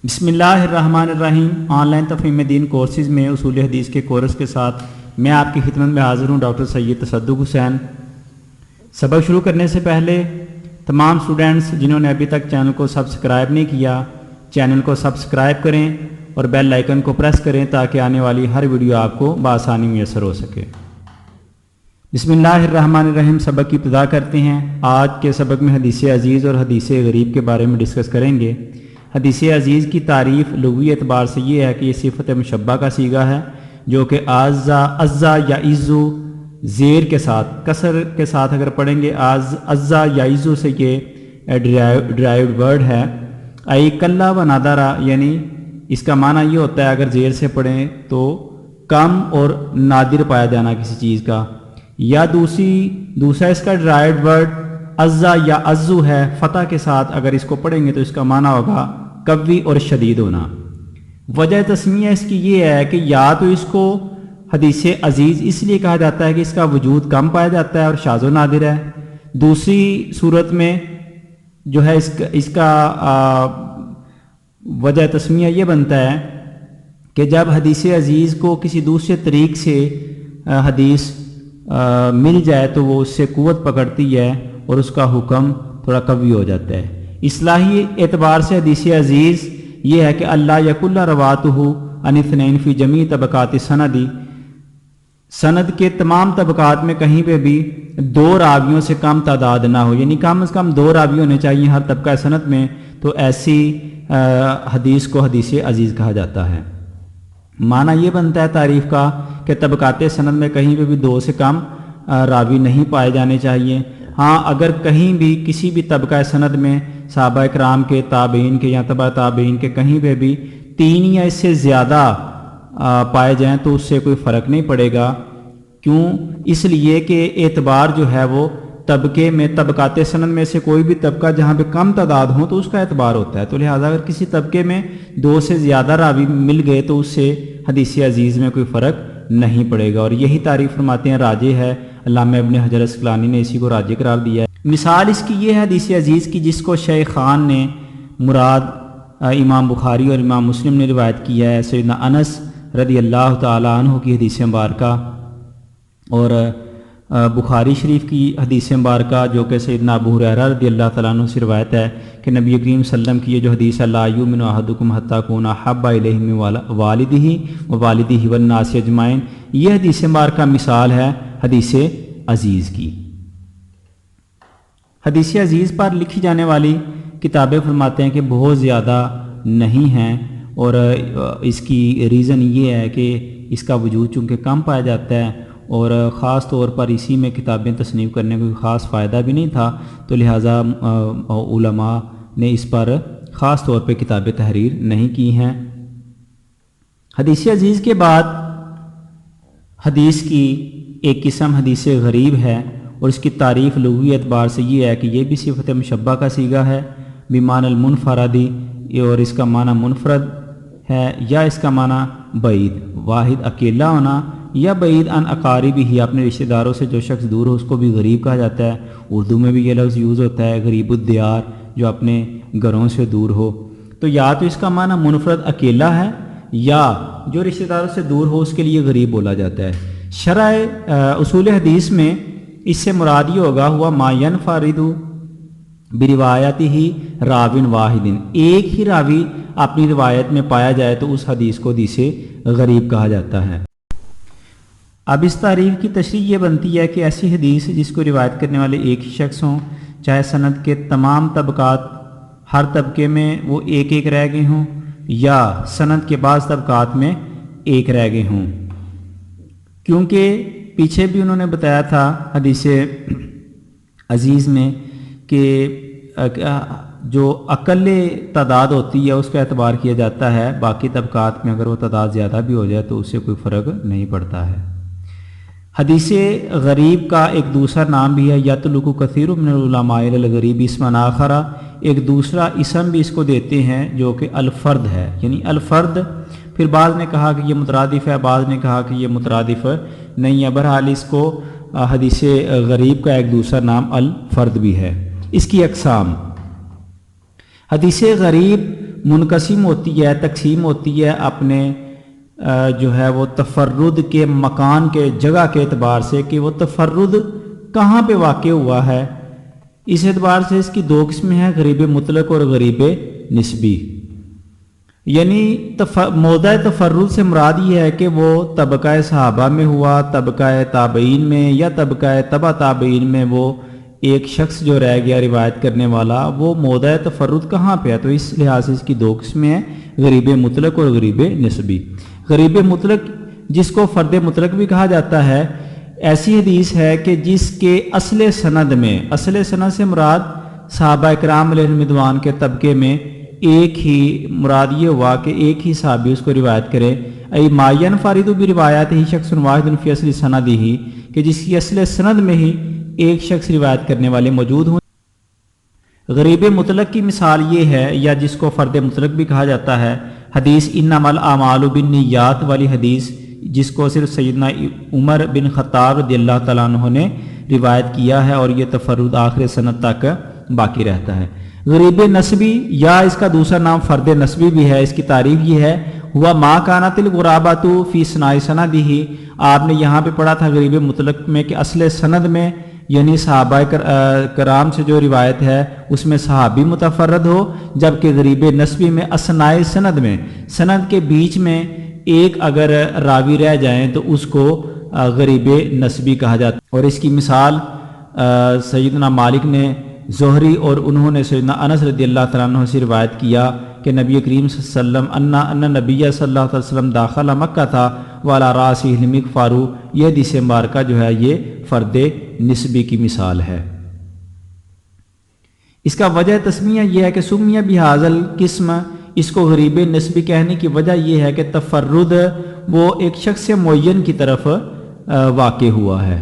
बिस्मिल्लाहिर्रहमानिर्रहीम। ऑनलाइन तफहीम दीन कोर्सेज़ में उसूल हदीस के कोर्स के साथ मैं आपकी खिदमत में हाज़िर हूँ, डॉक्टर सैयद तसद्दुक़ हुसैन। सबक शुरू करने से पहले तमाम स्टूडेंट्स जिन्होंने अभी तक चैनल को सब्सक्राइब नहीं किया, चैनल को सब्सक्राइब करें और बेल आइकन को प्रेस करें ताकि आने वाली हर वीडियो आपको बआसानी मुयस्सर हो सके। बिस्मिल्लाहिर्रहमानिर्रहीम। सबक की इब्तिदा करते हैं। आज के सबक में हदीस अजीज़ और हदीस गरीब के बारे में डिस्कस करेंगे। हदीस अजीज़ की तारीफ़ लुग़वी एतबार से ये है कि ये सिफ़त मुशब्बा का सीगा है, जो कि अज़्ज़ा या इज़्ज़ू ज़ेर के साथ, कसर के साथ अगर पढ़ेंगे अज़्ज़ा या इज़्ज़ू से ये डिराइव्ड वर्ड है। आई कल्ला व नादारा, यानी इसका माना ये होता है अगर ज़ेर से पढ़ें तो कम और नादिर पाया जाना किसी चीज़ का। या दूसरा इसका डिराइव्ड वर्ड अज़्ज़ा या अज़्ज़ू है, फ़तह के साथ अगर इसको पढ़ेंगे तो इसका माना होगा कवी और शदीद होना। वजह तस्मिया इसकी ये है कि या तो इसको हदीस अजीज़ इसलिए कहा जाता है कि इसका वजूद कम पाया जाता है और शाज़ व नादिर है। दूसरी सूरत में जो है इसका वजह तस्मिया ये बनता है कि जब हदीस अजीज़ को किसी दूसरे तरीक़ से हदीस मिल जाए तो वो उससे कुव्वत पकड़ती है और उसका हुक्म थोड़ा कवी हो जाता है। इस्लाही एतबार से हदीस अजीज़ ये है कि अल्लाह यकुल्ला रवातुहु अनिथनैन फी जमी तबकात सनदी, सनद के तमाम तबकात में कहीं पे भी दो रावियों से कम तादाद ना हो, यानी कम से कम दो रावी होने चाहिए हर तबका सनद में, तो ऐसी हदीस को हदीस अजीज़ कहा जाता है। माना ये बनता है तारीफ़ का कि तबकात सनद में कहीं पे भी दो से कम रावी नहीं पाए जाने चाहिए। हाँ, अगर कहीं भी किसी भी तबका सनद में सहाबा इकराम के, ताबईन के या तबा ताबईन के कहीं पे भी तीन या इससे ज़्यादा पाए जाएं तो उससे कोई फ़र्क नहीं पड़ेगा। क्यों? इसलिए कि एतबार जो है वो तबके में, तबकात सनद में से कोई भी तबका जहाँ पे कम तादाद हो तो उसका एतबार होता है। तो लिहाजा अगर किसी तबके में दो से ज़्यादा रावी मिल गए तो उससे हदीस अजीज़ में कोई फ़र्क नहीं पड़ेगा। और यही तारीफ़ फरमाते हैं राजे है, अल्लामा इब्न हजर अस्क़लानी ने इसी को राजे करार दिया है। मिसाल इसकी ये है हदीस अजीज़ की जिसको शेखान ने मुराद इमाम बुखारी और इमाम मुस्लिम ने रिवायत किया है सैयदना अनस रदी अल्लाह ताला अन्हु की हदीस मुबारका, और बुखारी शरीफ की हदीस मुबारका जो कि सैयदना अबू हुरैरा रदी अल्लाह ताला अन्हु से रिवायत है कि नबी करीम सल्लम की ये जो हदीस है ला युमिनु अहदुकुम हत्ता यकूना अहब्बा इलैहि मिन वालिदिही वन्नासि अजमाइन, ये हदीस मुबारका मिसाल है हदीस अजीज़ की। हदीस अजीज़ पर लिखी जाने वाली किताबें फरमाते हैं कि बहुत ज़्यादा नहीं हैं, और इसकी रीज़न ये है कि इसका वजूद चूँकि कम पाया जाता है और ख़ास तौर पर इसी में किताबें तस्नीफ़ करने का कोई ख़ास फ़ायदा भी नहीं था, तो लिहाजा उलमा ने इस पर ख़ास तौर पर किताबें तहरीर नहीं की हैं। हदीस अजीज़ के बाद हदीस की एक किस्म हदीस गरीब है, और इसकी तारीफ़ लुग़वी एतबार से ये है कि यह भी सिफ़त मुशब्बा का सीगा है बिमान मुनफरदी, और इसका माना मुनफरद है या इसका माना बईद, वाहिद अकेला होना, या बईद अन अकारिबी ही, अपने रिश्तेदारों से जो शख्स दूर हो उसको भी गरीब कहा जाता है। उर्दू में भी ये लफ्ज़ यूज़ होता है गरीबुद्दियार, जो अपने घरों से दूर हो। तो या तो इसका माना मुनफरद अकेला है या जो रिश्तेदारों से दूर हो उसके लिए गरीब बोला जाता है। शरअ उसूल हदीस में इससे मुराद ये होगा हुआ मा यनफरिदु बिरिवायतिही राविन वाहिदिन, एक ही रावी अपनी रिवायत में पाया जाए तो उस हदीस को हदीस गरीब कहा जाता है। अब इस तारीफ़ की तशरीह ये बनती है कि ऐसी हदीस जिसको रिवायत करने वाले एक ही शख्स हों, चाहे सनद के तमाम तबकात हर तबके में वो एक एक रह गए हों या सनद के बाज़ तबकात में एक रह गए हों। क्योंकि पीछे भी उन्होंने बताया था हदीस अजीज़ में कि जो अकल तादाद होती है उसका एतबार किया जाता है, बाकी तबकात में अगर वो तादाद ज़्यादा भी हो जाए तो उससे कोई फ़र्क नहीं पड़ता है। हदीस गरीब का एक दूसरा नाम भी है यतलुकु कसीरु मिनल उलमा अल गरीब इस्मन आखरा, एक दूसरा इसम भी इसको देते हैं जो कि अलफ़र्द है, यानी अलफ़र्द। फिर बाद ने कहा कि ये मुतरादिफ है, बाद ने कहा कि ये मुतरादिफ नहीं है। बहरहाल इसको हदीस गरीब का एक दूसरा नाम अल फ़र्द भी है। इसकी अक़साम, हदीस गरीब منقسم ہوتی ہے، تقسیم ہوتی ہے اپنے جو ہے وہ تفرد کے مکان کے جگہ کے اعتبار سے کہ وہ تفرد کہاں پہ واقع ہوا ہے۔ اس اعتبار سے اس کی دو قسمیں ہیں، غریب مطلق اور غریب نسبی۔ یعنی موضع تفرد سے مراد یہ ہے کہ وہ طبقہ صحابہ میں ہوا، طبقہ تابعین میں، یا طبقہ تبع تابعین میں وہ ایک شخص جو رہ گیا روایت کرنے والا، وہ موضع تفرد کہاں پہ ہے۔ تو اس لحاظ سے اس کی دو قسمیں ہیں، غریب مطلق اور غریب نسبی۔ غریب مطلق جس کو فرد مطلق بھی کہا جاتا ہے، ایسی حدیث ہے کہ جس کے اصل سند میں، اصل سند سے مراد صحابہ اکرام علیہ رضوان کے طبقے میں ایک ہی مراد یہ ہوا کہ ایک ہی صحابی اس کو روایت کرے، ای معین فارد بھی روایات ہی شخص واحد فی اصل سند ہی، کہ جس کی اصل سند میں ہی ایک شخص روایت کرنے والے موجود ہوں۔ غریب مطلق کی مثال یہ ہے، یا جس کو فرد مطلق بھی کہا جاتا ہے، حدیث انما الاعمال بالنیات والی حدیث، جس کو صرف سیدنا عمر بن خطاب رضی اللہ تعالیٰ عنہ نے روایت کیا ہے، اور یہ تفرد آخر سند تک باقی رہتا ہے۔ غریب نسبی یا اس کا دوسرا نام فرد نسبی بھی ہے، اس کی تعریف یہ ہے، ہوا ما کانت الغرابۃ فی ثناء سندہ۔ آپ نے یہاں پہ پڑھا تھا غریب مطلق میں کہ اصل سند میں یعنی صحابہ کرام سے جو روایت ہے اس میں صحابی متفرد ہو، جبکہ غریب نسبی میں اثناء سند میں، سند کے بیچ میں ایک اگر راوی رہ جائیں تو اس کو غریب نسبی کہا جاتا ہے۔ اور اس کی مثال سیدنا مالک نے زہری اور انہوں نے سیدنا انس رضی اللہ تعالیٰ عنہ سے روایت کیا کہ نبی کریم صلی اللہ علیہ وسلم ان نبی صلی اللہ علیہ وسلم داخل مکہ تھا والا راسہ المغفر، یہ حدیث مبارکہ جو ہے یہ فرد نسبی کی مثال ہے۔ اس کا وجہ تسمیہ یہ ہے کہ سمیہ بہذا القسم، اس کو غریب نسبی کہنے کی وجہ یہ ہے کہ تفرد وہ ایک شخص معین کی طرف واقع ہوا ہے۔